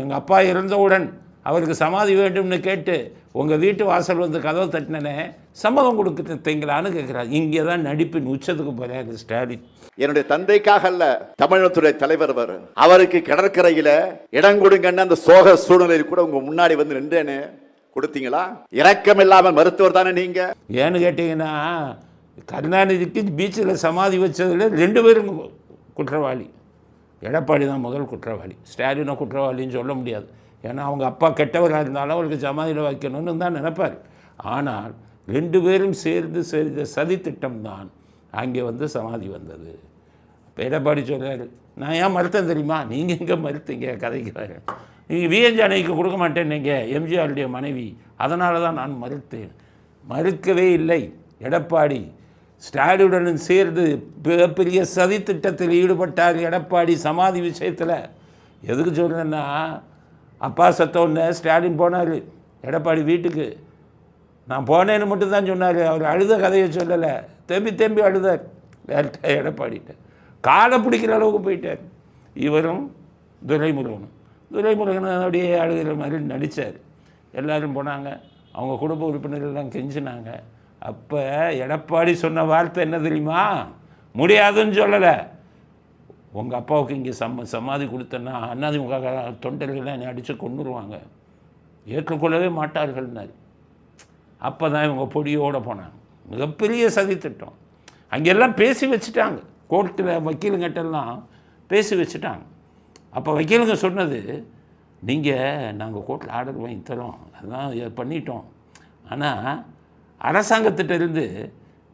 எங்கள் அப்பா இறந்தவுடன் அவருக்கு சமாதி வேண்டும்னு கேட்டு உங்கள் வீட்டு வாசல் வந்து கதவை தட்டினே சம்மதம் கொடுக்குறீங்களான்னு கேட்குறாரு. இங்கே தான் நடிப்பின் உச்சத்துக்கு போகிறாரு ஸ்டாலின். என்னுடைய தந்தைக்காக அல்ல, தமிழகத்துடைய தலைவர் அவருக்கு கடற்கரையில இடம் கொடுங்கன்னு அந்த சோக சூழ்நிலையில் கூட உங்க முன்னாடி வந்து நின்றேன்னு கொடுத்தீங்களா? இரக்கம் இல்லாமல் மருத்துவர் தானே நீங்க. ஏன்னு கேட்டீங்கன்னா, கருணாநிதிக்கு பீச்சில் சமாதி வச்சதுல 2 பேரும் குற்றவாளி. எடப்பாடி தான் முதல் குற்றவாளி, ஸ்டாலினை குற்றவாளின்னு சொல்ல முடியாது. ஏன்னா அவங்க அப்பா கெட்டவராக இருந்தாலும் அவருக்கு சமாதியில் வைக்கணும்னு தான் நினைப்பார். ஆனால் 2 பேரும் சேர்ந்து செய்த சதித்திட்டம் தான் அங்கே வந்து சமாதி வந்தது. இப்போ எடப்பாடி சொல்கிறாரு, நான் ஏன் மறுத்தேன் தெரியுமா? நீங்கள் எங்கே மறுத்தீங்க? கதைக்கிறாரு. நீங்கள் விஎன் ஜானகிக்கு கொடுக்க மாட்டேன்னீங்க, எம்ஜிஆருடைய மனைவி, அதனால தான் நான் மறுத்தேன். மறுக்கவே இல்லை. எடப்பாடி ஸ்டாலினுடன் சேர்ந்து மிகப்பெரிய சதித்திட்டத்தில் ஈடுபட்டார் எடப்பாடி சமாதி விஷயத்தில். எதுக்கு சொல்கிறேன்னா, அப்பா சத்தோன்னு ஸ்டாலின் போனார் எடப்பாடி வீட்டுக்கு. நான் போனேன்னு மட்டும்தான் சொன்னார், அவர் அழுத கதையை சொல்லலை. தேம்பி அழுதார் டேரக்டாக எடப்பாடிட்ட. காலை பிடிக்கிற அளவுக்கு போயிட்டார். இவரும் துரைமுருகனும் அப்படியே அழுகிற மாதிரி நடித்தார். எல்லோரும் போனாங்க, அவங்க குடும்ப உறுப்பினர்கள்லாம் கெஞ்சினாங்க. அப்போ எடப்பாடி சொன்ன வார்த்தை என்ன தெரியுமா? முடியாதுன்னு சொல்லலை. உங்கள் அப்பாவுக்கு இங்கே சமாதி கொடுத்தேன்னா அதிமுக தொண்டர்கள்லாம் என்னை அடித்து கொண்டுருவாங்க, ஏற்றுக்கொள்ளவே மாட்டார்கள்னாரு. அப்போ தான் இவங்க பொடியோடு போனாங்க. மிகப்பெரிய சதித்திட்டம். அங்கெல்லாம் பேசி வச்சுட்டாங்க, கோர்ட்டில் வக்கீலுங்கிட்டெல்லாம் பேசி வச்சுட்டாங்க. அப்போ வக்கீலுங்க சொன்னது, நாங்கள் கோர்ட்டில் ஆர்டர் வாங்கி தரோம், அதெல்லாம் பண்ணிட்டோம், ஆனால் அரசாங்கத்திட்டருந்து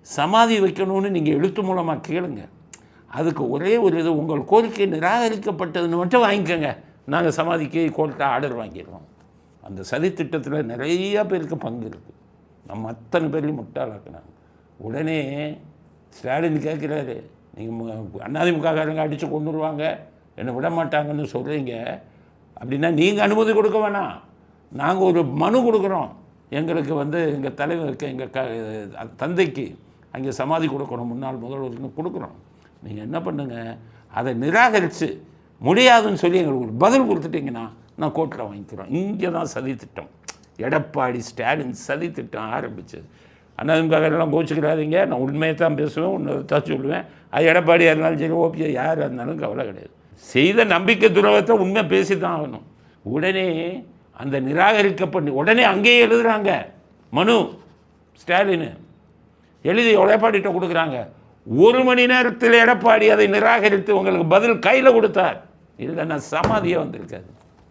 சமாதி வைக்கணும்னு நீங்கள் எழுத்து மூலமாக கேளுங்க, அதுக்கு ஒரே ஒரு இது, உங்கள் கோரிக்கை நிராகரிக்கப்பட்டதுன்னு மட்டும் வாங்கிக்கோங்க, நாங்கள் சமாதிக்கு கோர்ட்டில் ஆர்டர் வாங்கிடுவோம். அந்த சதித்திட்டத்தில் நிறையா பேருக்கு பங்கு இருக்குது. நம்ம அத்தனை பேரையும் முட்டாளாக்குனாங்க. உடனே ஸ்டாலின் கேட்குறாரு, நீங்கள் அதிமுககாரங்க அடித்து கொண்டுருவாங்க, என்னை விட மாட்டாங்கன்னு சொல்கிறீங்க, அப்படின்னா நீங்கள் அனுமதி கொடுக்க வேணாம், நாங்கள் ஒரு மனு கொடுக்குறோம், எங்களுக்கு வந்து எங்கள் தலைவருக்கு எங்கள் தந்தைக்கு அங்கே சமாதி கொடுக்கணும், முன்னாள் முதல்வருக்கு கொடுக்குறோம், நீங்கள் என்ன பண்ணுங்கள், அதை நிராகரித்து முடியாதுன்னு சொல்லி எங்களுக்கு ஒரு பதில் கொடுத்துட்டிங்கன்னா நான் கோர்ட்டில் வாங்கிக்கிறோம். இங்கே தான் சதித்திட்டம், எடப்பாடி ஸ்டாலின் சதித்திட்டம் ஆரம்பித்தது. அதிமுகலாம் கோச்சிக்கிறாதீங்க, நான் உண்மையை தான் பேசுவேன், உன்னை தான் சொல்லுவேன். அது எடப்பாடியாக இருந்தாலும் சரி, ஓபியா யாராக இருந்தாலும் கவலை கிடையாது. செய்த நம்பிக்கை துரோகத்தை உண்மை பேசி தான் ஆகணும். உடனே அந்த நிராகரிக்கப்பட்டு உடனே அங்கேயே எழுதுகிறாங்க மனு. ஸ்டாலின் எழுதி எடப்பாடிகிட்ட கொடுக்குறாங்க. 1 மணி நேரத்தில் எடப்பாடி அதை நிராகரித்து உங்களுக்கு பதில் கையில் கொடுத்தார். இல்லைன்னா சமாதியாக வந்திருக்காது.